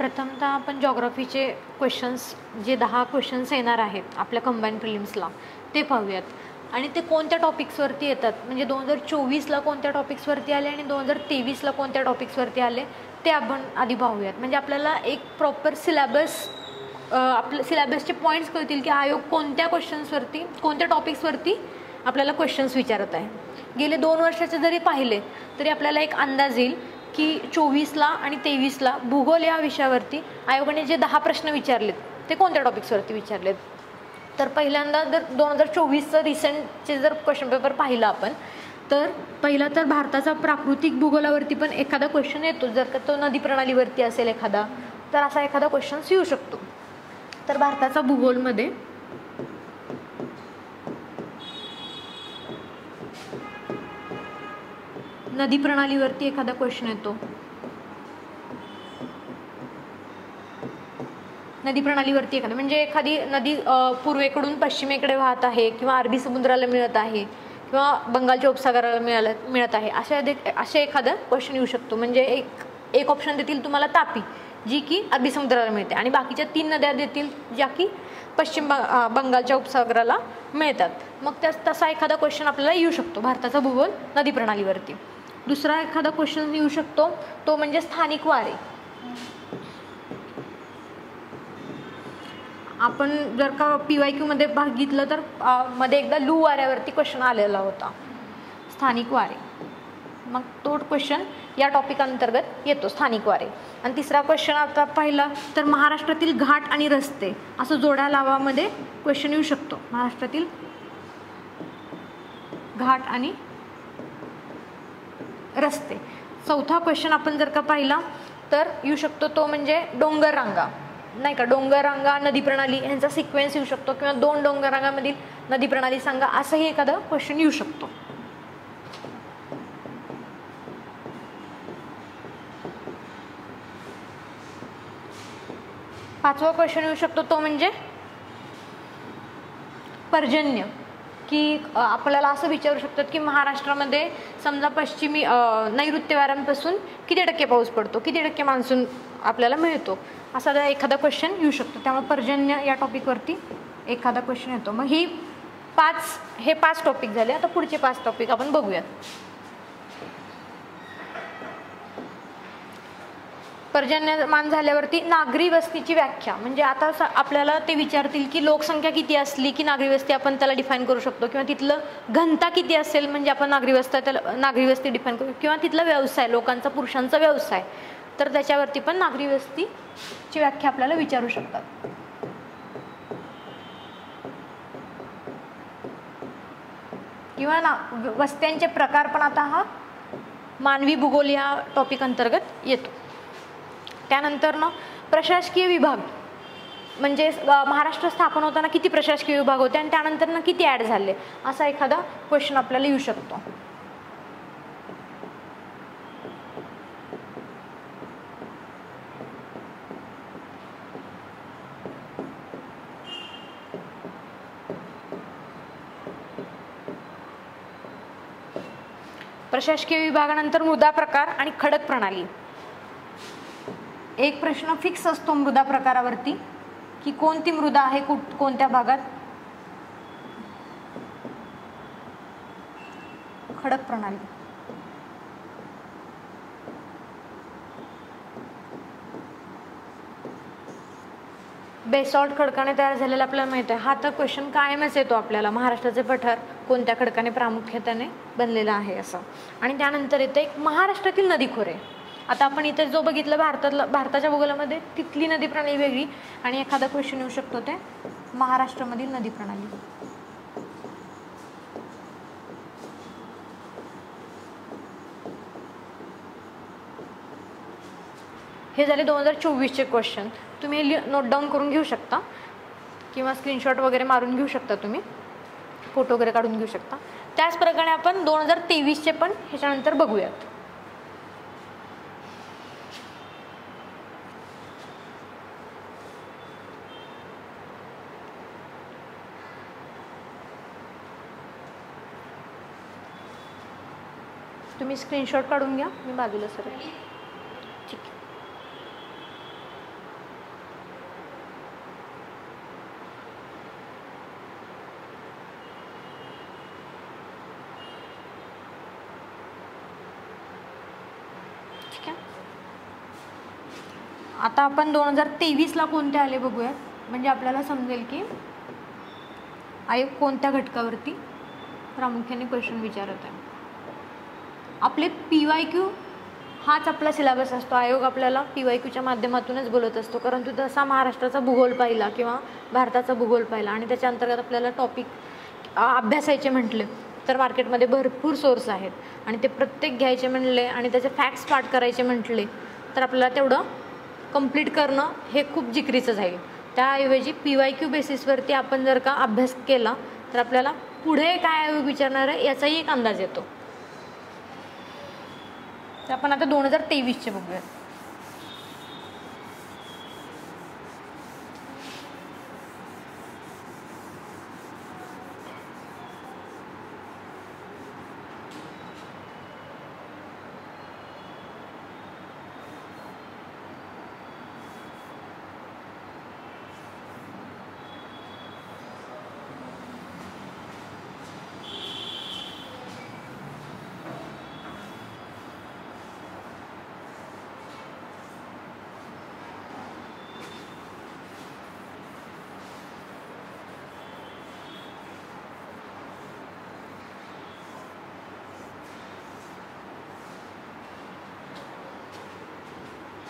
प्रथमतः आपण जॉग्राफीचे क्वेश्चन्स जे 10 क्वेश्चन्स येणार आहेत आपल्या कंबाईन प्रिलिम्सला ते पाहूयात. आणि ते कोणत्या टॉपिक्सवरती येतात, म्हणजे 2024ला कोणत्या टॉपिक्सवरती आले आणि 2023ला कोणत्या टॉपिक्सवरती आले ते आपण आधी पाहूयात. म्हणजे आपल्याला एक प्रॉपर सिलेबस, आपल्या सिलेबसचे पॉईंट्स कळतील की आयोग कोणत्या क्वेश्चन्सवरती, कोणत्या टॉपिक्सवरती आपल्याला क्वेश्चन्स विचारत आहे. गेले 2 वर्षाचे जरी पाहिले तरी आपल्याला एक अंदाज येईल की 24ला आणि 23ला भूगोल या विषयावरती आयोगाने जे 10 प्रश्न विचारलेत ते कोणत्या टॉपिक्सवरती विचारलेत. तर पहिल्यांदा जर 2024चं रिसेंटचे जर क्वेश्चन पेपर पाहिला आपण, तर पहिला तर भारताचा प्राकृतिक भूगोलावरती पण एखादा क्वेश्चन येतो. जर का तो नदी प्रणालीवरती असेल एखादा, तर असा एखादा क्वेश्चन येऊ शकतो. तर भारताचा भूगोलमध्ये नदी प्रणालीवरती एखादा क्वेश्चन येतो. नदी प्रणालीवरती एखादा म्हणजे एखादी नदी पूर्वेकडून पश्चिमेकडे वाहत आहे किंवा अरबी समुद्राला मिळत आहे किंवा बंगालच्या उपसागराला मिळत आहे, असे एखादा क्वेश्चन येऊ शकतो. म्हणजे एक ऑप्शन देतील तुम्हाला तापी, जी की अरबी समुद्राला मिळते, आणि बाकीच्या 3 नद्या देतील ज्या की पश्चिम बंगालच्या उपसागराला मिळतात. मग तसा एखादा क्वेश्चन आपल्याला येऊ शकतो भारताचा भूगोल नदी प्रणालीवरती. दुसरा एखादा क्वेश्चन येऊ शकतो तो म्हणजे स्थानिक वारे. आपण जर का PYQ मध्ये बघितलं तर मध्ये एकदा लू वाऱ्यावरती क्वेश्चन आलेला होता, स्थानिक वारे. मग तो क्वेश्चन या टॉपिक अंतर्गत येतो, स्थानिक वारे. आणि तिसरा क्वेश्चन आता पाहिला तर महाराष्ट्रातील घाट आणि रस्ते असं जोड्या लावामध्ये क्वेश्चन येऊ शकतो. महाराष्ट्रातील घाट आणि रस्ते. चौथा क्वेश्चन आपण जर का पाहिला तर येऊ शकतो तो म्हणजे डोंगर रांगा, नाही का, डोंगर रांगा नदी प्रणाली यांचा सिक्वेन्स येऊ शकतो, किंवा 2 डोंगर रांगामधील नदी प्रणाली सांगा, असंही एखादा क्वेश्चन येऊ शकतो. पाचवा क्वेश्चन येऊ शकतो तो म्हणजे पर्जन्य, की आपल्याला असं विचारू शकतात की महाराष्ट्रामध्ये समजा पश्चिमी नैऋत्य वाऱ्यांपासून किती टक्के पाऊस पडतो, किती टक्के मान्सून आपल्याला मिळतो, असा एखादा क्वेश्चन येऊ शकतो. त्यामुळे पर्जन्य या टॉपिकवरती एखादा क्वेश्चन येतो. मग हे 5 टॉपिक झाले. आता पुढचे 5 टॉपिक आपण बघूयात. पर्जन्यमान झाल्यावरती नागरी वस्तीची व्याख्या, म्हणजे आता आपल्याला ते विचारतील की लोकसंख्या किती असली की नागरी वस्ती आपण त्याला डिफाईन करू शकतो, किंवा तिथलं घनता किती असेल म्हणजे आपण नागरी वस्ती डिफाईन करू, किंवा तिथला व्यवसाय, लोकांचा, पुरुषांचा व्यवसाय, तर त्याच्यावरती पण नागरी वस्तीची व्याख्या आपल्याला विचारू शकतात. किंवा वस्त्यांचे प्रकार पण आता हा मानवी भूगोल या टॉपिक अंतर्गत येतो. त्यानंतर प्रशासकीय विभाग, म्हणजे महाराष्ट्र स्थापन होताना किती प्रशासकीय विभाग होते आणि त्यानंतर किती ॲड झाले, असा एखादा क्वेश्चन आपल्याला येऊ शकतो. प्रशासकीय विभागानंतर मृदा प्रकार आणि खडक प्रणाली. एक प्रश्न फिक्स असतो मृदा प्रकारावरती की कोणती मृदा आहे कोणत्या भागात. खडक प्रणाली. बेसॉल्ट खडकाने तयार झालेला आपल्याला माहित आहे. हा तर क्वेश्चन कायमच येतो आपल्याला, महाराष्ट्राचे पठार कोणत्या खडकाने प्रामुख्याने बनलेला आहे असं. आणि त्यानंतर येतं एक महाराष्ट्रातील नदीखोरे. आता आपण इथे जो बघितलं भारताच्या भूगोलामध्ये तिथली नदी प्रणाली वेगळी, आणि एखादा क्वेश्चन येऊ शकतो ते महाराष्ट्रामधील नदी प्रणाली. हे झाले 2024चे क्वेश्चन. तुम्ही नोट डाऊन करून घेऊ शकता किंवा स्क्रीनशॉट वगैरे मारून घेऊ शकता, तुम्ही फोटो वगैरे काढून घेऊ शकता. त्याचप्रकारे आपण 2023चे पण ह्याच्यानंतर बघूयात. तुम्ही स्क्रीनशॉट काढून घ्या, मी बाजूला सर. ठीक आहे. आता आपण 2023ला कोणते आले बघूया, म्हणजे आपल्याला समजेल की आयोग कोणत्या घटकावरती प्रामुख्याने क्वेश्चन विचारत आहे. आपले PYQ हाच आपला सिलेबस असतो. आयोग आपल्याला PYQच्या माध्यमातूनच बोलत असतो, परंतु तसा महाराष्ट्राचा भूगोल पाहिला किंवा भारताचा भूगोल पाहिला आणि त्याच्या अंतर्गत आपल्याला टॉपिक अभ्यासायचे म्हटले तर मार्केटमध्ये भरपूर सोर्स आहेत आणि ते प्रत्येक घ्यायचे म्हणले आणि त्याचे फॅक्ट्स पाठ करायचे म्हटले तर आपल्याला तेवढं कंप्लीट करणं हे खूप जिकरीचं जाईल. त्याऐवजी PYQ बेसिसवरती आपण जर का अभ्यास केला तर आपल्याला पुढे काय आयोग विचारणार आहे याचाही एक अंदाज येतो. तर आपण आता 2023चे बघूया.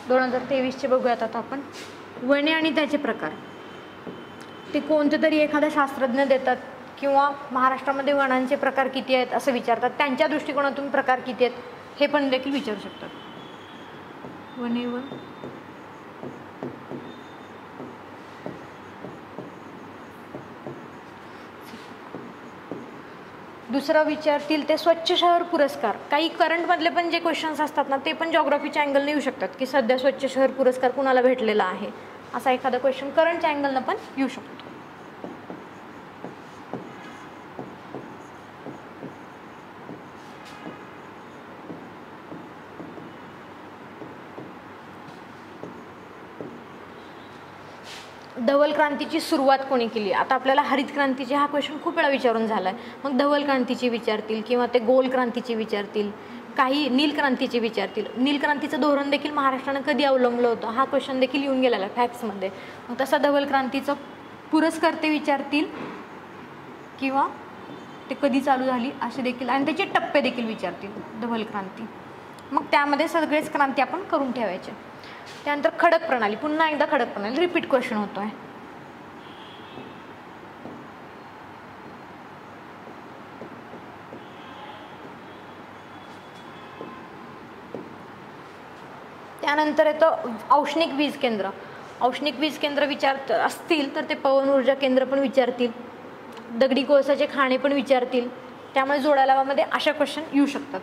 दोन 2023चे बघूयात आता आपण. वने आणि त्याचे प्रकार. ते कोणते तरी एखादा शास्त्रज्ञ देतात किंवा महाराष्ट्रामध्ये वनांचे प्रकार किती आहेत असं विचारतात. त्यांच्या दृष्टिकोनातून प्रकार किती आहेत हे पण देखील विचारू शकतात. वने व दुसरं विचारतील ते स्वच्छ शहर पुरस्कार. काही करंटमधले पण जे क्वेश्चन्स असतात ना ते पण जॉग्राफीच्या अँगलने येऊ शकतात की सध्या स्वच्छ शहर पुरस्कार कुणाला भेटलेला आहे असा एखादा क्वेश्चन करंटच्या अँगलनं पण येऊ शकतो. धवल क्रांतीची सुरुवात कोणी केली. आता आपल्याला हरित क्रांतीची हा क्वेश्चन खूप वेळा विचारून झाला आहे. मग धवल क्रांतीची विचारतील किंवा ते गोल क्रांतीची विचारतील, काही नील क्रांतीची विचारतील. नील क्रांतीचं धोरण देखील महाराष्ट्रानं कधी अवलंबलं होतं हा क्वेश्चन देखील येऊन गेलेला आहे फॅक्ट्समध्ये. मग तसा धवल क्रांतीचं पुरस्कार ते विचारतील किंवा ते कधी चालू झाली असे देखील आणि त्याचे टप्पे देखील विचारतील धवल क्रांती. मग त्यामध्ये सगळेच क्रांती आपण करून ठेवायचे. त्यानंतर खडक प्रणाली. पुन्हा एकदा खडक प्रणाली रिपीट क्वेश्चन होतो आहे. त्यानंतर येतं औष्णिक वीज केंद्र. औष्णिक वीज केंद्र विचारत असतील तर ते पवन ऊर्जा केंद्र पण विचारतील, दगडी कोळसाचे खाणे पण विचारतील. त्यामुळे जोडालावामध्ये अशा क्वेश्चन येऊ शकतात.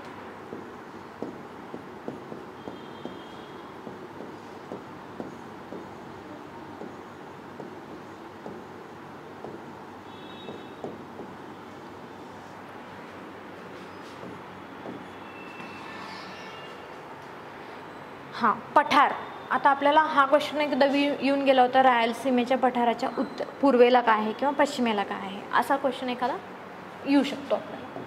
हां, पठार. आता आपल्याला हा क्वेश्चन एकदा येऊन गेला होता, रायलसीमेच्या पठाराच्या पूर्वेला काय आहे किंवा पश्चिमेला काय आहे असा क्वेश्चन एखादा येऊ शकतो आपल्याला.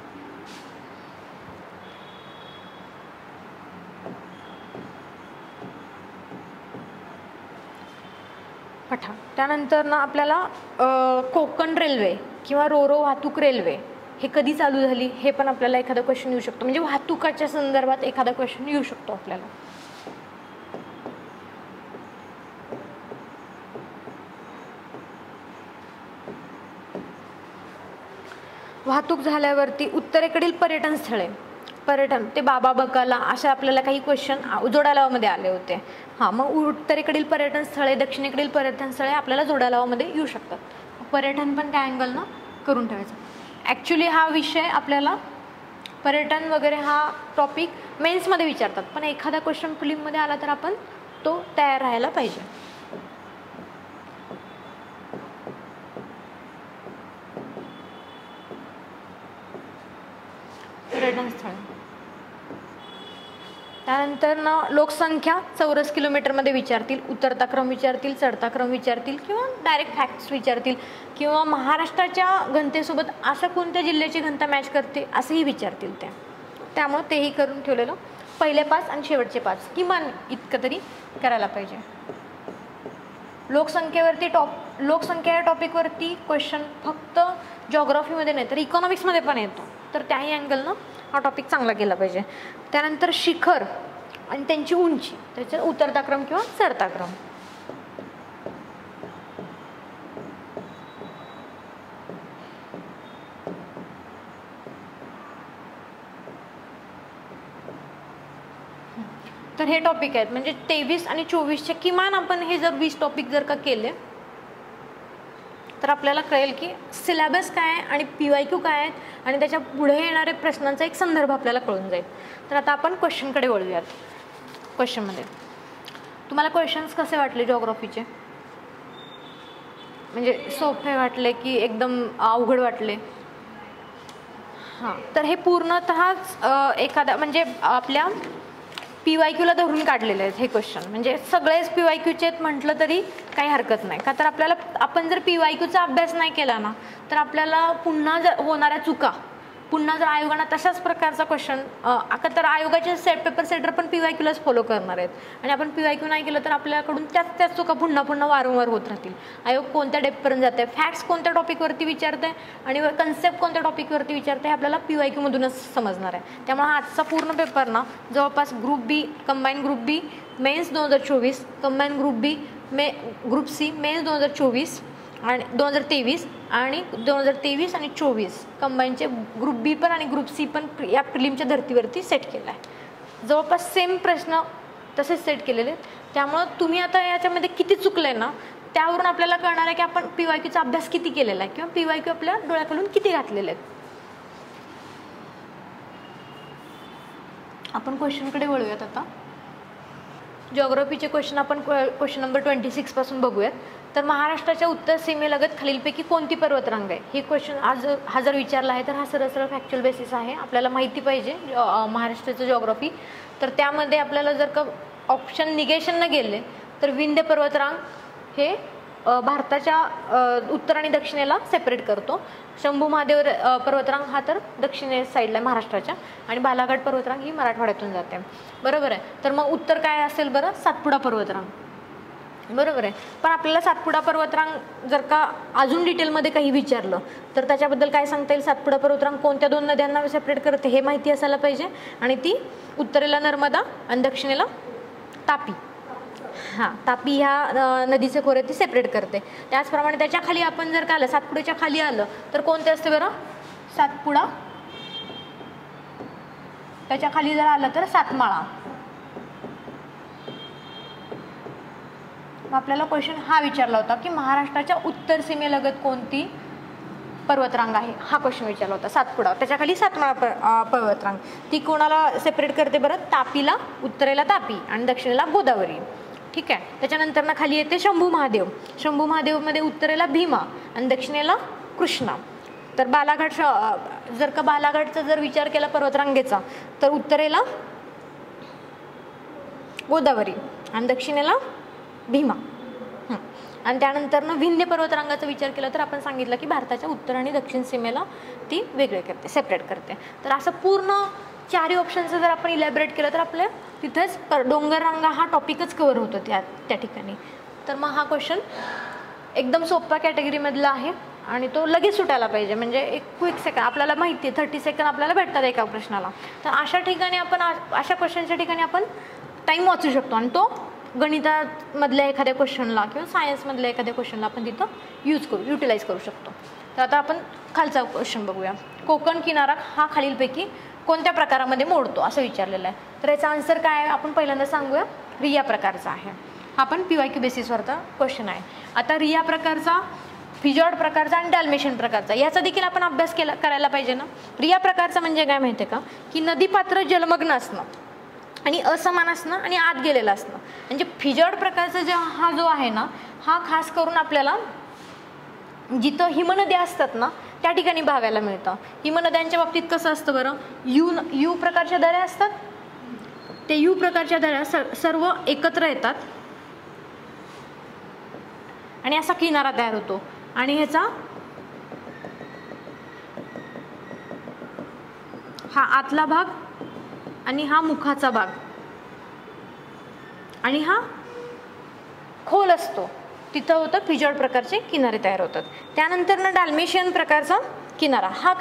पठार. त्यानंतर ना आपल्याला कोकण रेल्वे किंवा रोरो वाहतूक रेल्वे हे कधी चालू झाली हे पण आपल्याला एखादा क्वेश्चन येऊ शकतो. म्हणजे वाहतुकाच्या संदर्भात एखादा क्वेश्चन येऊ शकतो आपल्याला. वाहतूक झाल्यावरती उत्तरेकडील पर्यटन स्थळे. पर्यटन ते बाबा बकाला असे आपल्याला काही क्वेश्चन जोडालावामध्ये आले होते. हां, मग उत्तरेकडील पर्यटन स्थळे, दक्षिणेकडील पर्यटन स्थळे आपल्याला जोडालावामध्ये येऊ शकतात. पर्यटन पण त्या अँगलनं करून ठेवायचं. ॲक्च्युली हा विषय आपल्याला पर्यटन वगैरे हा टॉपिक मेन्समध्ये विचारतात, पण एखादा क्वेश्चन प्रिलिममध्ये आला तर आपण तो तयार राहायला पाहिजे. पर्यटन स्थळ. त्यानंतर ना लोकसंख्या चौरस किलोमीटरमध्ये विचारतील, उतरता क्रम विचारतील, चढता क्रम विचारतील किंवा डायरेक्ट फॅक्ट्स विचारतील किंवा महाराष्ट्राच्या घनतेसोबत असं कोणत्या जिल्ह्याची घनता मॅच करते असंही विचारतील. त्यामुळे तेही करून ठेवलेलं पहिले 5 आणि शेवटचे 5 किमान इतकं तरी करायला पाहिजे. लोकसंख्या या टॉपिकवरती क्वेश्चन फक्त जॉग्राफीमध्ये नाही तर इकॉनॉमिक्समध्ये पण येतो, तर त्याही अँगलनं हा टॉपिक चांगला केला पाहिजे. त्यानंतर शिखर आणि त्यांची उंची, त्याच्यात उतरता क्रम किंवा चढता क्रम. तर हे टॉपिक आहेत. म्हणजे 23 आणि 24चे किमान आपण हे जर 20 टॉपिक जर का केले तर आपल्याला कळेल की सिलेबस काय आहे आणि PYQ काय आहेत आणि त्याच्या पुढे येणाऱ्या प्रश्नांचा एक संदर्भ आपल्याला कळून जाईल. तर आता आपण क्वेश्चनकडे वळूयात. क्वेश्चनमध्ये तुम्हाला क्वेश्चन्स कसे वाटले जॉग्राफीचे? म्हणजे सोपे वाटले की एकदम अवघड वाटले? हां, तर हे पूर्णतःच एखादा म्हणजे आपल्या PYQला धरून काढलेले आहेत हे क्वेश्चन. म्हणजे सगळेच PYQचे म्हटलं तरी काही हरकत नाही. का तर आपल्याला आपण जर PYQचा अभ्यास नाही केला ना तर आपल्याला पुन्हा जर होणाऱ्या चुका, पुन्हा जर आयोगानं तशाच प्रकारचा क्वेश्चन, का तर आयोगाचे पेपर सेटर पण PYQलाच फॉलो करणार आहेत आणि आपण PYQ नाही केलं तर आपल्याकडून त्याच चुका पुन्हा वारंवार होत राहतील. आयोग कोणत्या डेपपर्यंत जाते, फॅक्ट्स कोणत्या टॉपिकवरती विचारते आणि कन्सेप्ट कोणत्या टॉपिकवरती विचारते हे आपल्याला PYQमधूनच समजणार आहे. त्यामुळे आजचा पूर्ण पेपर ना जवळपास group B, combine group B mains 2024, combine group C mains 2024 आणि 2023 आणि 2023 आणि 24 कंबाईनचे ग्रुप बी पण आणि ग्रुप सी पण या प्रिलिमच्या धर्तीवरती सेट केला आहे. जवळपास सेम प्रश्न तसेच सेट केलेले आहेत. त्यामुळं तुम्ही आता याच्यामध्ये किती चुकले ना त्यावरून आपल्याला कळणार आहे की आपण PYQचा अभ्यास किती केलेला आहे किंवा PYQ आपल्या डोळ्याखालून किती घातलेले आहेत. आपण क्वेश्चनकडे वळूयात आता. जिओग्राफीचे क्वेश्चन आपण क्वेश्चन नंबर 26 पासून बघूयात. तर महाराष्ट्राच्या उत्तर सीमेलगत खालीलपैकी कोणती पर्वतरांग आहे? हे क्वेश्चन आज हा जर विचारला आहे तर हा सरळ फॅक्च्युअल बेसिस आहे. आपल्याला माहिती पाहिजे महाराष्ट्राचं जिओग्राफी. तर त्यामध्ये आपल्याला जर का ऑप्शन निगेशन न गेले तर विंध्य पर्वतरांग हे भारताच्या उत्तर आणि दक्षिणेला सेपरेट करतो. शंभू महादेव पर्वतरांग हा तर दक्षिणे साईडला आहे महाराष्ट्राच्या आणि बालाघाट पर्वतरांग ही मराठवाड्यातून जाते. बरोबर आहे. तर मग उत्तर काय असेल बरं? सातपुडा पर्वतरांग. बरोबर आहे. पण आपल्याला सातपुडा पर्वतरांग जर का अजून डिटेलमध्ये काही विचारलं तर त्याच्याबद्दल काय सांगता येईल? सातपुडा पर्वतरांग कोणत्या 2 नद्यांना सेपरेट करते हे माहिती असायला पाहिजे आणि ती उत्तरेला नर्मदा आणि दक्षिणेला तापी. हां, तापी ह्या नदीचे खोरे ती सेपरेट करते. त्याचप्रमाणे त्याच्या खाली आपण जर का आलं, सातपुड्याच्या खाली आलं तर कोणते असते बरं? सातपुडा. त्याच्या खाली जर आलं तर सातमाळा. आपल्याला क्वेश्चन हा विचारला होता की महाराष्ट्राच्या उत्तर सीमेलगत कोणती पर्वतरांग आहे हा क्वेश्चन विचारला होता. सातपुडा. त्याच्या खाली सातमाळा पर्वतरांग. ती कोणाला सेपरेट करते बरं? तापीला, उत्तरेला तापी आणि दक्षिणेला गोदावरी. ठीक आहे. त्याच्यानंतर ना खाली येते शंभू महादेव. शंभू महादेवमध्ये उत्तरेला भीमा आणि दक्षिणेला कृष्णा. तर बालाघाट, जर का बालाघाटचा जर विचार केला पर्वतरांगेचा तर उत्तरेला गोदावरी आणि दक्षिणेला भीमा. आणि त्यानंतर ना विंध्य पर्वतरांगाचा विचार केला तर आपण सांगितलं की भारताच्या उत्तर आणि दक्षिण सीमेला ती वेगळे करते, सेपरेट करते. तर असं पूर्ण 4 ऑप्शनचं जर आपण इलॅबरेट केलं तर आपल्या तिथेच डोंगररांगा हा टॉपिकच कव्हर होतो त्या ठिकाणी. तर मग हा क्वेश्चन एकदम सोपा कॅटेगरीमधला आहे आणि तो लगेच सुटायला पाहिजे. म्हणजे एक क्विक सेकंड, आपल्याला माहिती आहे 30 सेकंड आपल्याला भेटतात एका प्रश्नाला. तर अशा ठिकाणी आपण अशा क्वेश्चनच्या ठिकाणी आपण टाईम वाचू शकतो आणि तो गणितामधल्या एखाद्या क्वेश्चनला किंवा सायन्समधल्या एखाद्या क्वेश्चनला आपण तिथं युटिलाइज करू शकतो. तर आता आपण खालचा क्वेश्चन बघूया. कोकण किनारा हा खालीलपैकी कोणत्या प्रकारामध्ये मोडतो असं विचारलेलं आहे. तर याचा आन्सर काय आहे आपण पहिल्यांदा सांगूया. रिया प्रकारचा आहे. हा पण PYQ बेसिसवरचा क्वेश्चन आहे. आता रिया प्रकारचा, फिजॉर्ड प्रकारचा आणि डॅल्मेशियन प्रकारचा याचा देखील आपण अभ्यास करायला पाहिजे ना. रिया प्रकारचा म्हणजे काय माहिती आहे का? की नदीपात्र जलमग्न असणं आणि असमान असणं आणि आत गेलेलं असणं. म्हणजे फिजॉर्ड प्रकारचा हा जो आहे ना हा खास करून आपल्याला जिथं हिमनद्या असतात ना त्या ठिकाणी बघायला मिळतं. हिमनद्यांच्या बाबतीत कसं असतं बरं? यू प्रकारच्या दऱ्या असतात. ते यू प्रकारच्या दऱ्या सर्व एकत्र येतात आणि असा किनारा तयार होतो आणि ह्याचा हा आतला भाग आणि हा मुखाचा भाग, आणि हा खोल असतो, तिथं होतं फिजॉइड प्रकारचे किनारे तयार होतात. त्यानंतर ना डाल्मेशियन प्रकारचा किनारा, हा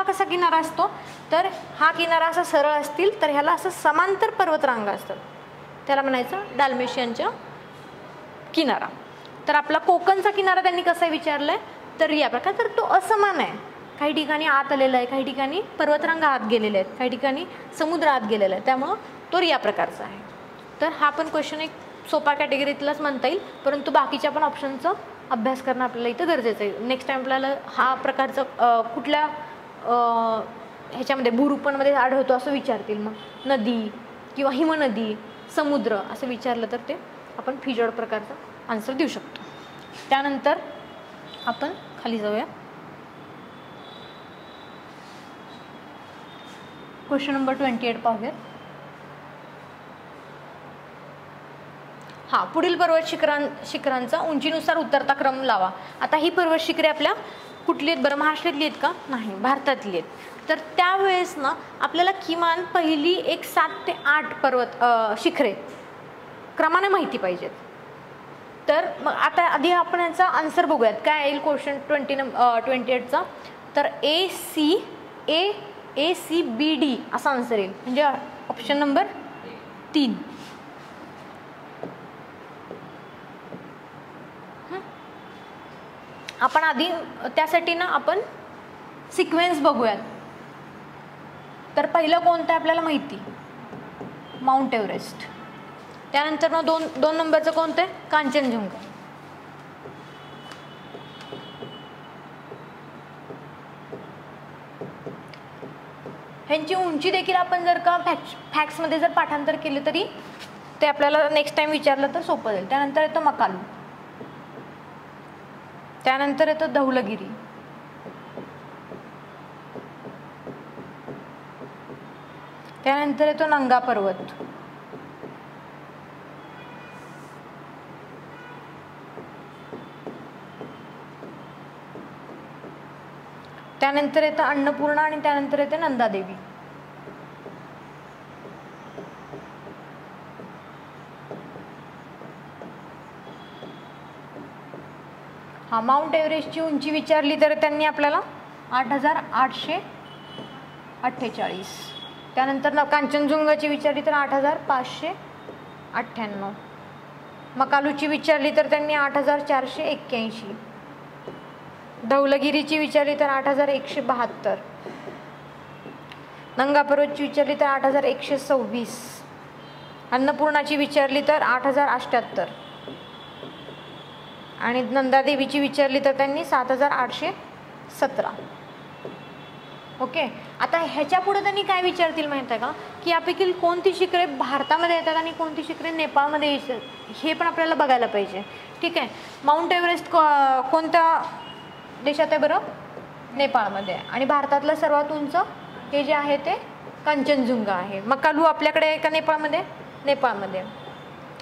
कसा किनारा असतो, तर हा किनारा असा सरळ असतील तर ह्याला असं समांतर पर्वतरांगा असतात, त्याला म्हणायचं डाल्मेशियनच्या किनारा. तर आपला कोकणचा किनारा त्यांनी कसा विचारलाय, तर या प्रकार, तर तो असमान आहे, काही ठिकाणी आत आलेला आहे, काही ठिकाणी पर्वतरांगा आत गेलेले आहेत, काही ठिकाणी समुद्र आत गेलेला आहे, त्यामुळं तो या प्रकारचा आहे. तर हा पण क्वेश्चन एक सोपा कॅटेगरीतलाच म्हणता येईल, परंतु बाकीच्या पण ऑप्शनचं अभ्यास करणं आपल्याला इथं गरजेचं आहे. नेक्स्ट टाइम आपल्याला हा प्रकारचं कुठल्या ह्याच्यामध्ये भूरूपांमध्ये आढळतो असं विचारतील, मग नदी किंवा हिमनदी, समुद्र असं विचारलं तर ते आपण फिजॉइड प्रकारचा आन्सर देऊ शकतो. त्यानंतर आपण खाली जाऊया. क्वेश्चन नंबर 28 पाहूयात. हा, पुढील पर्वत शिखरांचा उंचीनुसार उतरता क्रम लावा. आता ही पर्वत शिखरे आपल्या कुठली आहेत बरं, महाराष्ट्रातली आहेत का, नाही, भारतातली आहेत. तर त्यावेळेस ना आपल्याला किमान पहिली एक 7 ते 8 पर्वत शिखरे क्रमाने माहिती पाहिजेत. तर मग आता आधी आपण याचा आन्सर बघूयात काय येईल क्वेश्चन 28चा. तर ACBD असा आन्सर येईल, म्हणजे ऑप्शन नंबर 3. आपण आधी त्यासाठी ना आपण सिक्वेन्स बघूयात. तर पहिलं कोणतं आपल्याला माहिती, माउंट एव्हरेस्ट. त्यानंतर ना दोन नंबरचं कोणतं आहे, कांचनजुंगा. ह्यांची उंची देखील आपण जर का फॅक्ट्समध्ये जर पाठांतर केले तरी ते आपल्याला नेक्स्ट टाइम विचारलं तर सोपं जाईल. त्यानंतर येतो मकालू, त्यानंतर येतो धौलगिरी, त्यानंतर येतो नंगा पर्वत, त्यानंतर येतं अन्नपूर्णा आणि त्यानंतर येते नंदादेवी. हा, माउंट एव्हरेस्टची उंची विचारली तर त्यांनी आपल्याला 8,848. त्यानंतर कांचनजुंगाची विचारली तर 8,598. मकालूची विचारली तर त्यांनी 8,481. धौलगिरीची विचारली तर 8,172. नंगा पर्वतची विचारली तर 8,126. अन्नपूर्णाची विचारली तर 8,078. आणि नंदादेवीची विचारली तर त्यांनी 7,817. ओके. आता ह्याच्या पुढे त्यांनी काय विचारतील माहित आहे का, की यापैकी कोणती शिखरे भारतामध्ये येतात आणि कोणती शिखरे नेपाळमध्ये येतात, हे पण आपल्याला बघायला पाहिजे. ठीक आहे. माउंट एव्हरेस्ट कोणत्या देशात आहे बरं, नेपाळमध्ये. आणि भारतातलं सर्वात उंच हे जे आहे ते कांचनजुंगा आहे. मकालू आपल्याकडे आहे का नेपाळमध्ये, नेपाळमध्ये.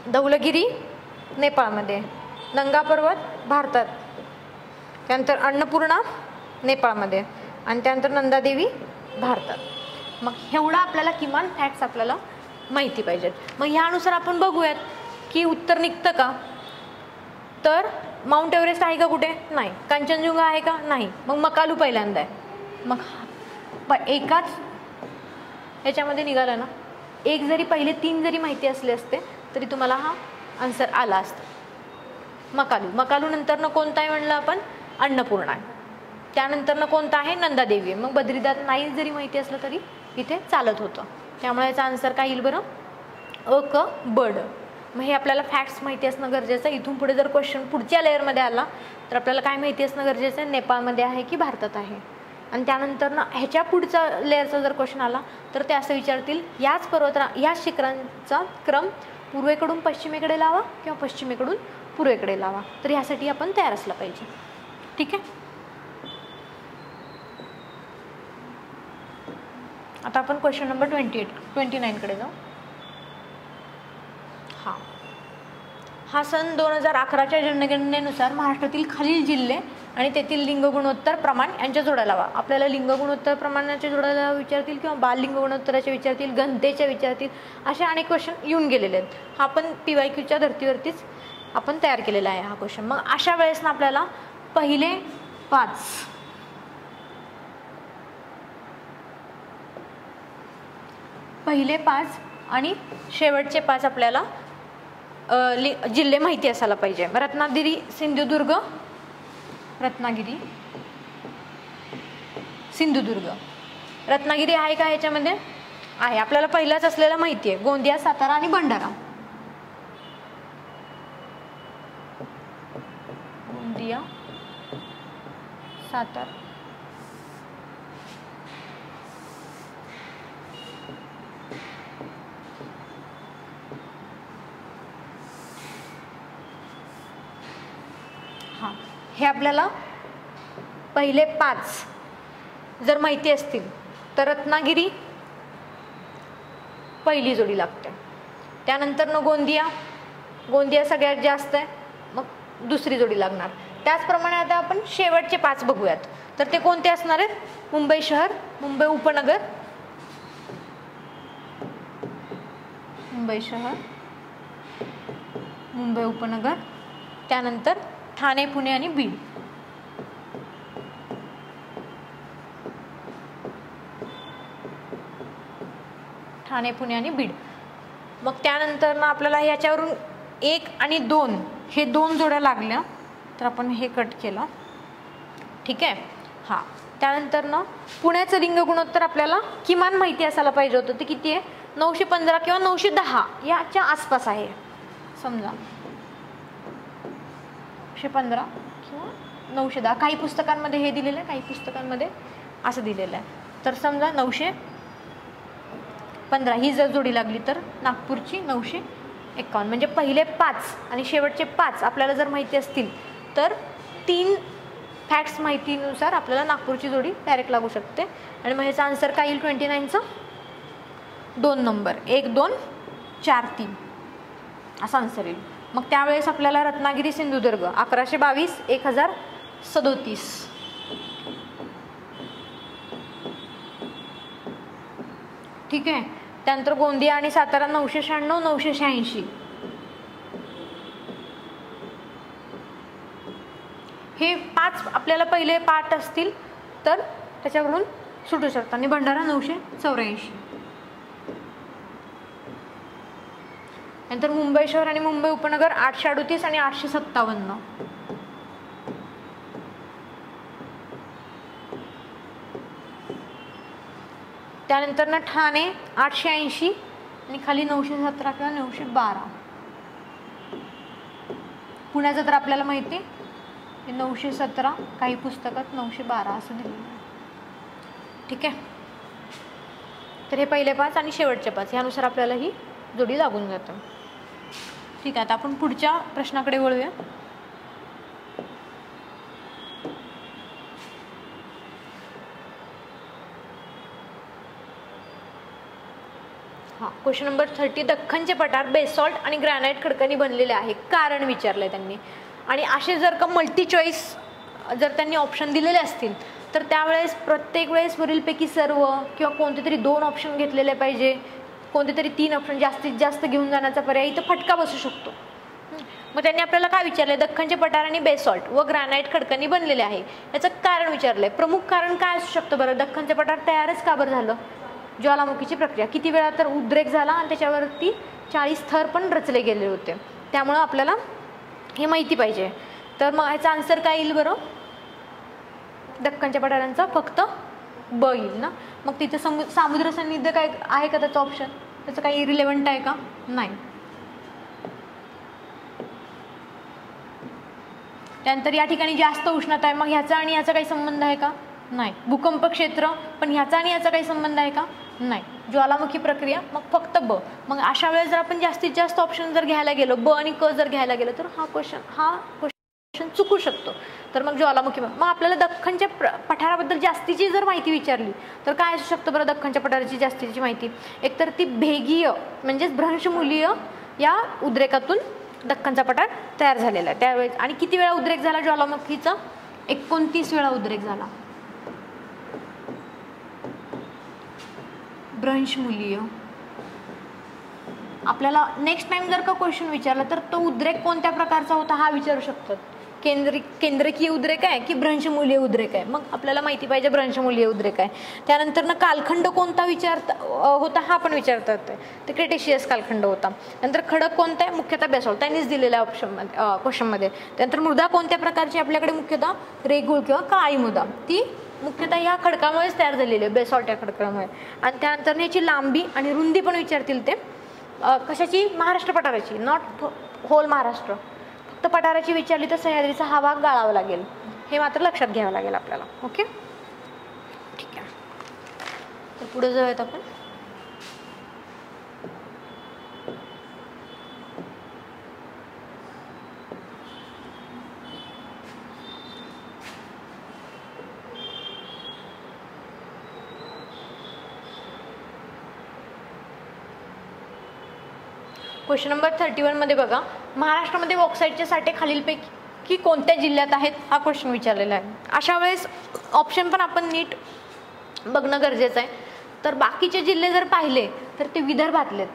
धौलगिरी नेपाळमध्ये, नंगा पर्वत भारतात, त्यानंतर अन्नपूर्णा नेपाळमध्ये आणि त्यानंतर नंदादेवी भारतात. मग एवढा आपल्याला किमान फॅक्ट्स आपल्याला माहिती पाहिजेत. मग ह्यानुसार आपण बघूयात की उत्तर निघतं का. तर माउंट एव्हरेस्ट आहे का कुठे, नाही. कांचनजुंगा आहे का, नाही. मग मकालू पहिल्यांदा आहे. मग एकाच ह्याच्यामध्ये निघाला ना, एक जरी पहिले 3 जरी माहिती असले असते तरी तुम्हाला हा आन्सर आला असता. मकालू नंतर कोणता आहे म्हणलं आपण, अन्नपूर्णा आहे. त्यानंतर कोणता आहे, नंदादेवी. मग बद्रीनाथ नाही जरी माहिती असलं तरी इथे चालत होतं. त्यामुळे याचा आन्सर काय येईल बरं, क बड. मग हे आपल्याला फॅक्ट्स माहिती असणं गरजेचं आहे. इथून पुढे जर क्वेश्चन पुढच्या लेअरमध्ये आला तर आपल्याला काय माहिती असणं गरजेचं आहे, नेपाळमध्ये आहे की भारतात आहे. आणि त्यानंतर ह्याच्या पुढचा लेअरचा जर क्वेश्चन आला तर ते असं विचारतील, याच शिखरांचा क्रम पूर्वेकडून पश्चिमेकडे लावा किंवा पश्चिमेकडून पूर्वेकडे लावा. तर ह्यासाठी आपण तयार असलं पाहिजे. ठीक आहे. आता आपण क्वेश्चन नंबर 29 कडे जाऊ. हा सन 2011च्या जनगणनेनुसार महाराष्ट्रातील खालील जिल्हे आणि तेथील लिंग गुणोत्तर प्रमाण यांच्या जोड्या लावा. आपल्याला लिंग गुणोत्तर प्रमाणाच्या जोड्या लावा विचारतील किंवा बाल लिंग गुणोत्तराच्या विचारतील, घनतेच्या विचारतील, असे अनेक क्वेश्चन येऊन गेलेले आहेत. हा पण PYQच्या धर्तीवरतीच आपण तयार केलेला आहे हा क्वेश्चन. मग अशा वेळेस ना आपल्याला पहिले 5 आणि शेवटचे 5 आपल्याला जिल्हे माहिती असायला पाहिजे. रत्नागिरी, सिंधुदुर्ग, रत्नागिरी आहे का ह्याच्यामध्ये? आहे. आपल्याला पहिलाच असलेला माहिती आहे गोंदिया, सातारा आणि भंडारा. गोंदिया, सातारा, हां, हे आपल्याला पहिले 5 जर माहिती असतील तर रत्नागिरी पहिली जोडी लागते. त्यानंतर न गोंदिया सगळ्यात जास्त आहे, मग दुसरी जोडी लागणार. त्याचप्रमाणे आता आपण शेवटचे 5 बघूयात. तर ते कोणते असणार आहेत? मुंबई शहर, मुंबई उपनगर, त्यानंतर ठाणे, पुणे आणि बीड. मग त्यानंतर ना आपल्याला याच्यावरून 1 आणि 2 हे 2 जोड्या लागल्या तर आपण हे कट केलं. ठीक आहे. हां, त्यानंतर ना पुण्याचं लिंग गुणोत्तर आपल्याला किमान माहिती असायला पाहिजे होतं. ते किती आहे? 915 किंवा 910 याच्या आसपास आहे. समजा 915 किंवा 910. काही पुस्तकांमध्ये हे दिलेलं आहे, काही पुस्तकांमध्ये असं दिलेलं आहे. तर समजा 915 ही जर जोडी लागली तर नागपूरची 951. म्हणजे पहिले 5 आणि शेवटचे 5 आपल्याला जर माहिती असतील तर 3 फॅक्ट्स माहितीनुसार आपल्याला नागपूरची जोडी डायरेक्ट लागू शकते. आणि मग ह्याचा आन्सर काय येईल? 29चा 2 नंबर 1 2 4 3 असा आन्सर येईल. मग त्यावेळेस आपल्याला रत्नागिरी, सिंधुदुर्ग 1122 1037. ठीक आहे. त्यानंतर गोंदिया आणि सातारा 996 986. हे 5 आपल्याला पहिले पाठ असतील तर त्याच्यावरून सुटू शकतात. आणि भंडारा 984. नंतर मुंबई शहर आणि मुंबई उपनगर 838 आणि 857. त्यानंतर ना ठाणे 880 आणि खाली 917 किंवा 912. पुण्याचं तर आपल्याला माहिती आहे 917, काही पुस्तकात 912 असं दिलेलं आहे. ठीक आहे. तर हे पहिले 5 आणि शेवटचे 5 यानुसार आपल्याला ही जोडी लागून जातं. ठीक आहे. आता आपण पुढच्या प्रश्नाकडे वळूया. हां, क्वेश्चन नंबर 30. दख्खनचे पठार बेसॉल्ट आणि ग्रॅनाइट खडकांनी बनलेले आहे. कारण विचारलंय त्यांनी. आणि असे जर का मल्टी चॉईस जर त्यांनी ऑप्शन दिलेले असतील तर त्यावेळेस प्रत्येक वेळेस वरीलपैकी सर्व किंवा कोणते तरी 2 ऑप्शन घेतलेले पाहिजे, कोणते तरी 3 ऑप्शन जास्तीत जास्त घेऊन जाण्याचा पर्याय इथं फटका बसू शकतो. मग त्यांनी आपल्याला काय विचारलंय? दख्खनचे पठार आणि बेसॉल्ट व ग्रॅनाइट खडकांनी बनलेले आहे. याचं कारण विचारलंय. प्रमुख कारण काय असू शकतं बरं? दख्खनचे पठार तयारच का बरं झालं? ज्वालामुखीची प्रक्रिया. किती वेळा तर उद्रेक झाला आणि त्याच्यावरती 40 थर पण रचले गेले होते. त्यामुळं आपल्याला हे माहिती पाहिजे. तर मग ह्याचा आन्सर काय येईल बरं? दख्खनच्या पठारांचा फक्त ब येईल ना. मग तिथे सामुद्र सान्निध्य काय आहे का त्याचं ऑप्शन? त्याचं काही रिलेव्हंट आहे का? नाही. त्यानंतर या ठिकाणी जास्त उष्णता आहे, मग ह्याचा आणि ह्याचा काही संबंध आहे का? नाही. भूकंप क्षेत्र, पण ह्याचा आणि ह्याचा काही संबंध आहे का? नाही. ज्वालामुखी प्रक्रिया, मग फक्त ब. मग अशा वेळेस जर आपण जास्तीत जास्त ऑप्शन जर घ्यायला गेलो, ब आणि क जर घ्यायला गेलो तर हा क्वेश्चन चुकू शकतो. तर मग ज्वालामुखी. मग आपल्याला दख्खनच्या पठाराबद्दल जास्तीची जर माहिती विचारली तर काय असू शकतं बरं? दख्खनच्या पठाराची जास्तीची माहिती एकतर ती भेगीय म्हणजेच भ्रंशमूलीय या उद्रेकातून दख्खनचा पठार तयार झालेला आहे त्यावेळेस. आणि किती वेळा उद्रेक झाला ज्वालामुखीचा? 29 वेळा उद्रेक झाला. भ्रंशमूलीय. आपल्याला नेक्स्ट टाइम जर का क्वेश्चन विचारला तर तो उद्रेक कोणत्या प्रकारचा होता हा विचारू शकतात. केंद्रकीय उद्रेक आहे की भ्रंशमूलीय उद्रेक आहे. मग आपल्याला माहिती पाहिजे भ्रंशमूलीय उद्रेक आहे. त्यानंतर ना कालखंड कोणता होता हा पण विचारतात. ते क्रिटेशियस कालखंड होता. नंतर खडक कोणता आहे, मुख्यतः बेसॉल्ट, त्यांनीच दिलेल्या ऑप्शनमध्ये क्वेश्चनमध्ये. त्यानंतर मृदा कोणत्या प्रकारची आपल्याकडे, मुख्यतः रेगूळ किंवा काळी मृदा, ती मुख्यतः या खडकामुळेच तयार झालेली आहे, बेसॉल्ट या खडकामुळे. आणि त्यानंतर याची लांबी आणि रुंदी पण विचारतील ते. कशाची, महाराष्ट्र पठाराची, नॉट होल महाराष्ट्र. फक्त पठाराची विचारली तर सह्याद्रीचा हा भाग गाळावा लागेल, हे मात्र लक्षात घ्यावं लागेल आपल्याला. ओके, ठीक आहे. तर पुढे जाऊयात आपण. क्वेश्चन नंबर 31 मध्ये बघा, महाराष्ट्रामध्ये बॉक्साईटचे साठे खालीलपैकी कोणत्या जिल्ह्यात आहेत हा क्वेश्चन विचारलेला आहे. अशा वेळेस ऑप्शन पण आपण नीट बघणं गरजेचं आहे. तर बाकीचे जिल्हे जर पाहिले तर ते विदर्भातले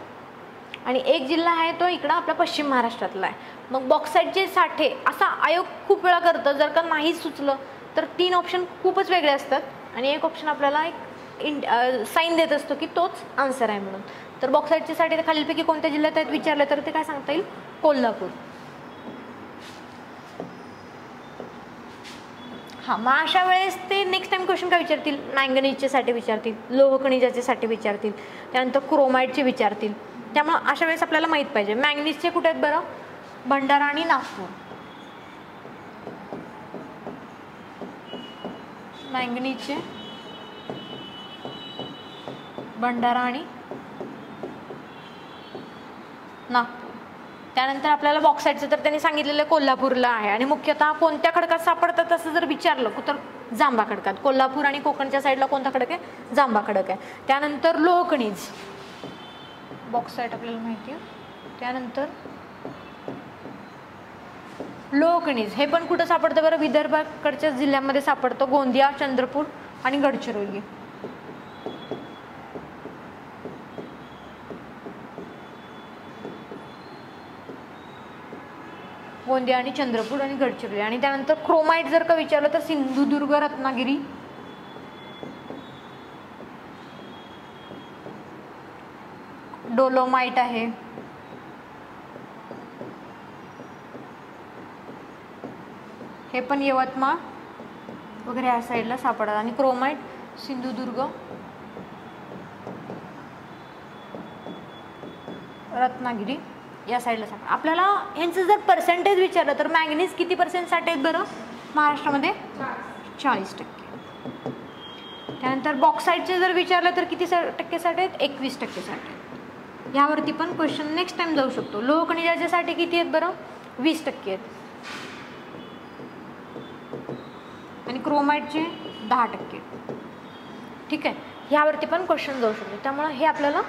आणि एक जिल्हा आहे तो इकडं आपला पश्चिम महाराष्ट्रातला आहे. मग बॉक्साईटचे साठे असा आयोग खूप वेळा करतं. जर का नाही सुचलं तर 3 ऑप्शन खूपच वेगळे असतात आणि एक ऑप्शन आपल्याला एक साईन देत असतो की तोच आन्सर आहे म्हणून. तर बॉक्साईटचे साठे खालीलपैकी कोणत्या जिल्ह्यात आहेत विचारले तर ते काय सांगता येईल, कोल्हापूर. हां, मग अशा वेळेस ते नेक्स्ट टाइम क्वेश्चन काय विचारतील, मँगनीजचे साठे विचारतील, लोह खनिजाचे साठे विचारतील, त्यानंतर क्रोमाइटचे विचारतील. त्यामुळे अशा वेळेस आपल्याला माहीत पाहिजे मँगनीजचे कुठे आहेत बरं, भंडारा आणि नागपूर. मँगनीजचे भंडारा आणि नागपूर. त्यानंतर आपल्याला बॉक्साईटचं तर त्यांनी सांगितलेलं कोल्हापूरला आहे आणि मुख्यतः कोणत्या खडकात सापडतात असं जर विचारलं तर जांबा खडकात. कोल्हापूर आणि कोकणच्या साईडला कोणता खडक आहे, जांबा खडक आहे. त्यानंतर लोह खनिज, बॉक्साईट आपल्याला माहिती आहे. त्यानंतर लोह खनिज हे पण कुठं सापडतं बरं, विदर्भाकडच्या जिल्ह्यांमध्ये सापडतं, गोंदिया, चंद्रपूर आणि गडचिरोली. गोंदिया आणि चंद्रपूर आणि गडचिरोली. आणि त्यानंतर क्रोमाइट जर का विचारलं तर सिंधुदुर्ग, रत्नागिरी, डोलोमाइट आहे, हे पण यवतमाळ वगैरे या साईडला सापडतात. आणि क्रोमाइट सिंधुदुर्ग, रत्नागिरी या साईडला सापडतात. आपल्याला यांचं जर पर्सेंटेज विचारलं तर मॅंगनीज किती % साठे आहेत बरं महाराष्ट्रामध्ये, 40%. त्यानंतर बॉक्साईटचे जर विचारलं तर किती टक्के साठे आहेत, 21% साठे आहेत. यावरती पण क्वेश्चन नेक्स्ट टाइम जाऊ शकतो. लोह खनिजाचे साठे किती आहेत बरं, 20% आहेत. आणि क्रोमाइटचे 10%. ठीक आहे, ह्यावरती पण क्वेश्चन जाऊ शकतो. त्यामुळे हे आपल्याला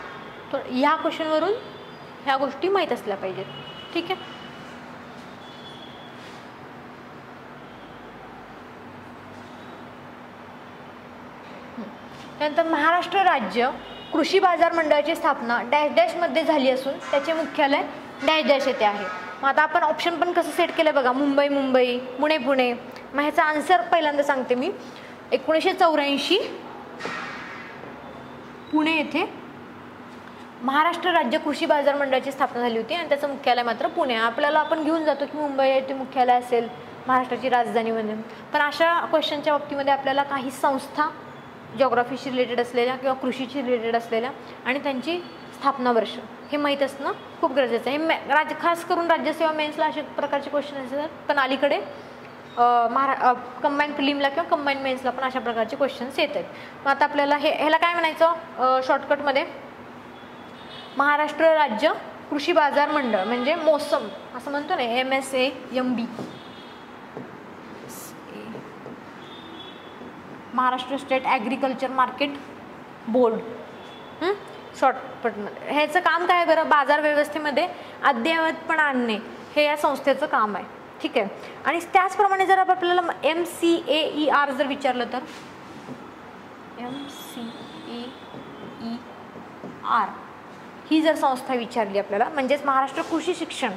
ह्या क्वेश्चनवरून ह्या गोष्टी माहीत असल्या पाहिजेत. ठीक आहे, त्यानंतर महाराष्ट्र राज्य कृषी बाजार मंडळाची स्थापना डॅश डॅश मध्ये झाली असून त्याचे मुख्यालय डॅश डॅश येथे आहे. मग आता आपण ऑप्शन पण कसं सेट केलं बघा, मुंबई मुंबई, पुणे पुणे. मग ह्याचा आन्सर पहिल्यांदा सांगते मी. 1984 पुणे येथे महाराष्ट्र राज्य कृषी बाजार मंडळाची स्थापना झाली होती आणि त्याचं मुख्यालय मात्र पुणे. आपल्याला आपण घेऊन जातो की मुंबई येथे मुख्यालय असेल महाराष्ट्राची राजधानी म्हणून. पण अशा क्वेश्चनच्या बाबतीमध्ये आपल्याला काही संस्था जॉग्राफीशी रिलेटेड असलेल्या किंवा कृषीशी रिलेटेड असलेल्या आणि त्यांची स्थापना वर्ष हे माहीत असणं खूप गरजेचं आहे. हे खास करून राज्यसेवा मेन्सला अशा प्रकारचे क्वेश्चन असतात. पण अलीकडे कंबाईन प्रिलिमला किंवा कंबाईन मेन्सला पण अशा प्रकारचे क्वेश्चन्स येत आहेत. मग आता आपल्याला ह्याला काय म्हणायचं शॉर्टकटमध्ये, महाराष्ट्र राज्य कृषी बाजार मंडळ म्हणजे मोसम असं म्हणतो ना, MSAMB, Maharashtra state agriculture market board. शॉर्टकटमध्ये ह्याचं काम काय बरं, बाजार व्यवस्थेमध्ये अद्ययावतपणा आणणे हे या संस्थेचं काम आहे. ठीक आहे. आणि त्याचप्रमाणे जर आपल्याला MCAER जर विचारलं तर MCAER ही जर संस्था विचारली आपल्याला, म्हणजेच महाराष्ट्र कृषी शिक्षण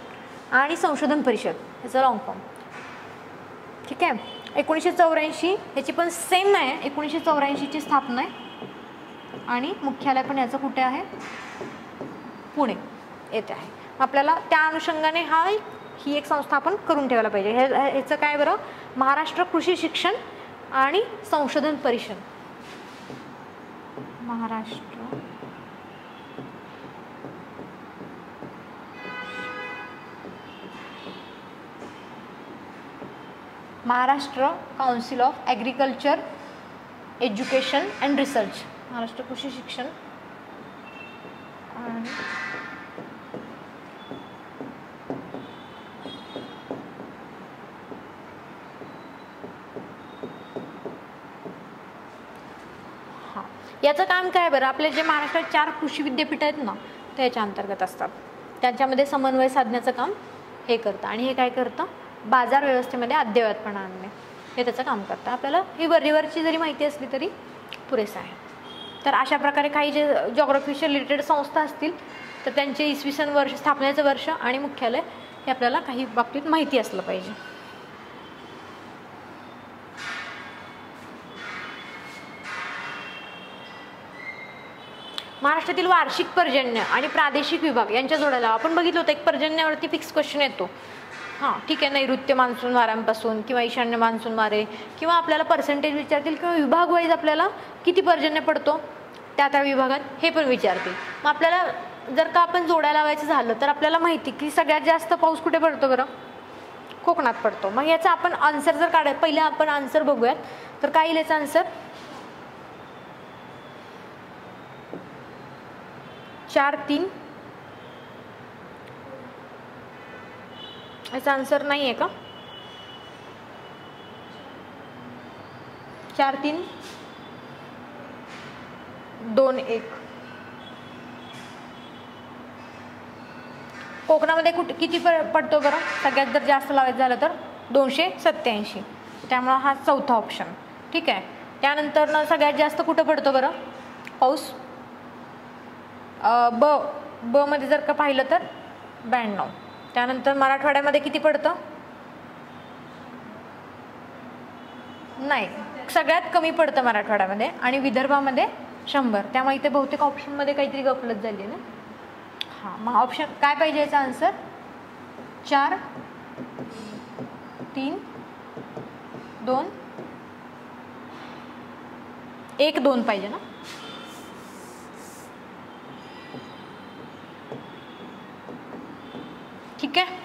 आणि संशोधन परिषद, ह्याचा लॉंग फॉर्म. ठीक आहे. 1984 ह्याची पण सेम आहे, 1984ची स्थापना आहे आणि मुख्यालय पण याचं कुठे आहे, पुणे येथे आहे. आपल्याला त्या अनुषंगाने ही एक संस्था आपण करून ठेवायला पाहिजे. ह्याचं काय बरं, महाराष्ट्र कृषी शिक्षण आणि संशोधन परिषद. Maharashtra council of agriculture education and research, Maharashtra कृषी शिक्षण आणि याचं काम काय बरं, आपले जे महाराष्ट्रात 4 कृषी विद्यापीठ आहेत ना, त्याच्या अंतर्गत असतात. त्यांच्यामध्ये समन्वय साधण्याचं काम हे करतं. आणि हे काय करतं, बाजार व्यवस्थेमध्ये अद्ययावतपणा आणणे, हे त्याचं काम करतं. आपल्याला ही वरची जरी माहिती असली तरी पुरेसं आहे. तर अशा प्रकारे काही जे जॉग्रफीशी रिलेटेड संस्था असतील तर त्यांचे इसवी सन वर्ष, स्थापनेचं वर्ष आणि मुख्यालय हे आपल्याला काही बाबतीत माहिती असलं पाहिजे. महाराष्ट्रातील वार्षिक पर्जन्य आणि प्रादेशिक विभाग यांच्या जोडायला आपण बघितलं होतं, एक पर्जन्यावरती फिक्स क्वेश्चन येतो. हां ठीक आहे, नैऋत्य मान्सून वाऱ्यांपासून किंवा ईशान्य मान्सून वारे, किंवा आपल्याला पर्सेंटेज विचारतील, किंवा विभाग वाईज आपल्याला किती पर्जन्य पडतो त्या विभागात हे पण विचारतील. मग आपल्याला जर का आपण जोड्या लावायचं झालं तर आपल्याला माहिती की सगळ्यात जास्त पाऊस कुठे पडतो बरं, कोकणात पडतो. मग याचा आपण आन्सर जर काढायचं, पहिला आपण आन्सर बघूयात. तर काय येईल याचा आन्सर, 4-3. याचा आन्सर नाही आहे का, 4-3, 2-1. कोकणामध्ये किती पडतो बरं, सगळ्यात जर जास्त लावायचं झालं तर 287. त्यामुळं हा चौथा ऑप्शन. ठीक आहे. त्यानंतर ना सगळ्यात जास्त कुठं पडतो बरं पाऊस, ब मध्ये जर का पाहिलं तर 92. त्यानंतर मराठवाड्यामध्ये किती पडतं, नाही, सगळ्यात कमी पडतं मराठवाड्यामध्ये, आणि विदर्भामध्ये 100. त्यामुळे इथे बहुतेक ऑप्शनमध्ये काहीतरी गफलत झाली ना. हां, मग ऑप्शन काय पाहिजे याचा आन्सर, 4-3, 2, 1-2 पाहिजे ना. ठीक आहे.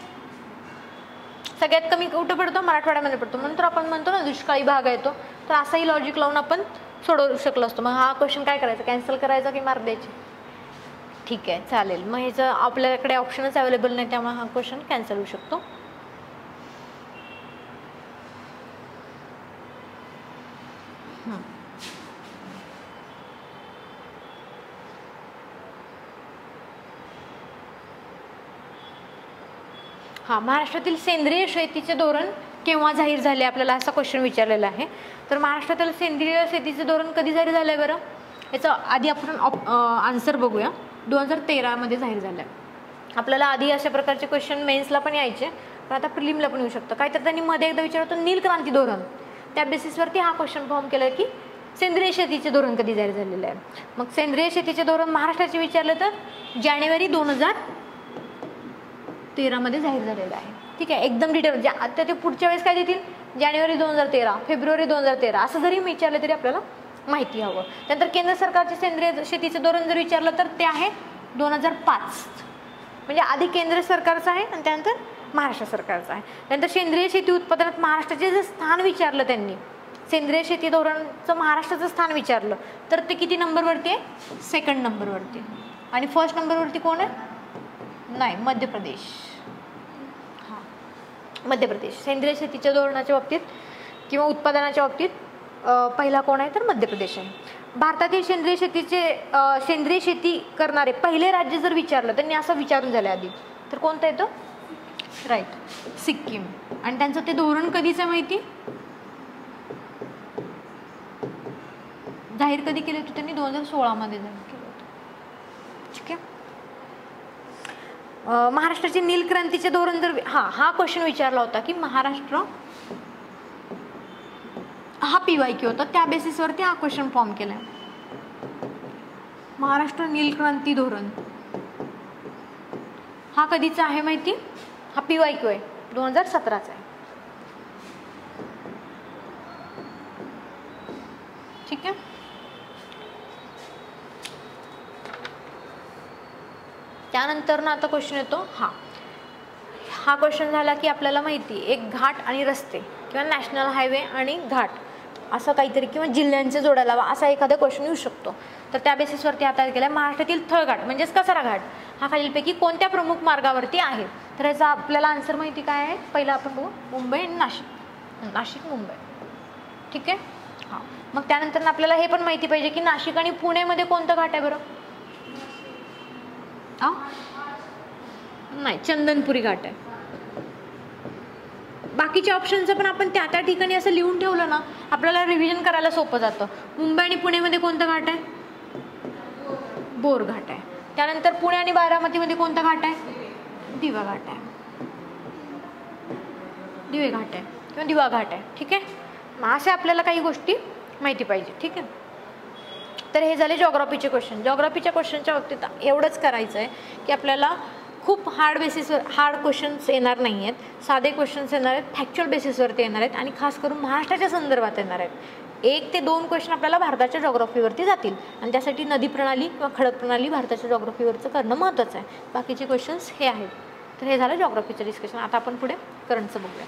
सगळ्यात कमी कुठं पडतो, मराठवाड्यामध्ये पडतो, म्हणून तर आपण म्हणतो ना दुष्काळी भाग आहे तो. तर असाही लॉजिक लावून आपण सोडवू शकलो असतो. मग हा क्वेश्चन काय करायचा, कॅन्सल करायचा की मार्क द्यायचे. ठीक आहे, चालेल. मग ह्याचं आपल्याकडे ऑप्शनच अवेलेबल नाही, त्यामुळे हा क्वेश्चन कॅन्सल होऊ शकतो. हां, महाराष्ट्रातील सेंद्रिय शेतीचे धोरण केव्हा जाहीर झाले, आपल्याला असा क्वेश्चन विचारलेला आहे. तर महाराष्ट्रातील सेंद्रिय शेतीचे धोरण कधी जाहीर झालं आहे बरं, याचं आधी आपण आन्सर बघूया. 2013 जाहीर झालं आहे. आपल्याला आधी अशा प्रकारचे क्वेश्चन मेन्सला पण यायचे, पण आता प्रिलिमला पण येऊ शकतं. काय तर त्यांनी मध्ये एकदा विचारलं नील क्रांती धोरण, त्या बेसिसवरती हा क्वेश्चन फॉर्म केला की सेंद्रिय शेतीचे धोरण कधी जाहीर झालेलं आहे. मग सेंद्रिय शेतीचे धोरण महाराष्ट्राचे विचारलं तर जानेवारी 2013 जाहीर झालेलं आहे. ठीक आहे, एकदम डिटेल. आता ते पुढच्या वेळेस काय देतील, जानेवारी 2013, फेब्रुवारी 2013 असं जरी विचारलं तरी आपल्याला माहिती हवं. त्यानंतर केंद्र सरकारचे सेंद्रिय शेतीचे धोरण जर विचारलं तर ते आहे 2005, म्हणजे आधी केंद्र सरकारचं आहे आणि त्यानंतर महाराष्ट्र सरकारचं आहे. त्यानंतर सेंद्रिय शेती उत्पादनात महाराष्ट्राचे जे स्थान विचारलं त्यांनी, सेंद्रिय शेती धोरणचं महाराष्ट्राचं स्थान विचारलं तर ते किती नंबरवरती आहे, 2nd नंबरवरती. आणि 1st नंबरवरती कोण आहे, नाही, मध्य प्रदेश. हां, मध्य प्रदेश सेंद्रिय शेतीच्या धोरणाच्या बाबतीत किंवा उत्पादनाच्या बाबतीत पहिला कोण आहे तर मध्य प्रदेश आहे. भारतातील सेंद्रिय शेती करणारे पहिले राज्य जर विचारलं त्यांनी असं विचारून झालं आधी, तर कोणतं येतं, राईट, सिक्कीम. आणि त्यांचं ते धोरण कधीच आहे माहिती, जाहीर कधी केलं होतं त्यांनी, 2016 जाहीर केलं होतं. ठीक आहे. महाराष्ट्राचे नील क्रांतीचे धोरण जर हा क्वेश्चन विचारला होता की महाराष्ट्र, हा PYQ होता, त्या बेसिसवरती हा क्वेश्चन फॉर्म केलाय. महाराष्ट्र नील क्रांती धोरण हा कधीचा आहे माहिती, हा PYQ आहे, 2017चा आहे. ठीक आहे. त्यानंतर ना आता क्वेश्चन येतो, हा क्वेश्चन झाला की आपल्याला माहिती एक घाट आणि रस्ते किंवा नॅशनल हायवे आणि घाट असं काहीतरी किंवा जिल्ह्यांचे जोडायला असा एखादा क्वेश्चन येऊ शकतो. तर त्या बेसिसवरती आता केला महाराष्ट्रातील थळघाट म्हणजेच कचरा घाट हा खालीलपैकी कोणत्या प्रमुख मार्गावरती आहे. तर याचा आपल्याला आन्सर माहिती काय आहे, पहिला आपण बघू मुंबई आणि नाशिक मुंबई. ठीक आहे. हां, मग त्यानंतर आपल्याला हे पण माहिती पाहिजे की नाशिक आणि पुणेमध्ये कोणतं घाट आहे बरं. नाही, चंदनपुरी घाट आहे. बाकीच्या ऑप्शनचं पण आपण त्या त्या ठिकाणी असं लिहून ठेवलं ना आपल्याला रिव्हिजन करायला सोपं जातं. मुंबई आणि पुणेमध्ये कोणतं घाट आहे, बोर घाट आहे. त्यानंतर पुणे आणि बारामतीमध्ये कोणता घाट आहे, दिवा घाट आहे, दिवे घाट आहे किंवा दिवा घाट आहे. ठीक आहे. मग असे आपल्याला काही गोष्टी माहिती पाहिजे. ठीक आहे. तर हे झाले जॉग्राफीचे क्वेश्चन. जॉग्राफीच्या क्वेश्चनच्या बाबतीत एवढंच करायचं आहे की आपल्याला खूप हार्ड क्वेश्चन्स येणार नाही आहेत, साधे क्वेश्चन्स येणार आहेत, फॅक्च्युअल बेसिसवरती येणार आहेत आणि खास करून महाराष्ट्राच्या संदर्भात येणार आहेत. 1 ते 2 क्वेश्चन आपल्याला भारताच्या जॉग्राफीवरती जातील आणि त्यासाठी नदी प्रणाली किंवा खडक प्रणाली भारताच्या जॉग्राफीवरचं करणं महत्त्वाचं आहे. बाकीचे क्वेश्चन्स हे आहेत. तर हे झालं जॉग्राफीचं डिस्कशन. आता आपण पुढे करंटचं बघूया.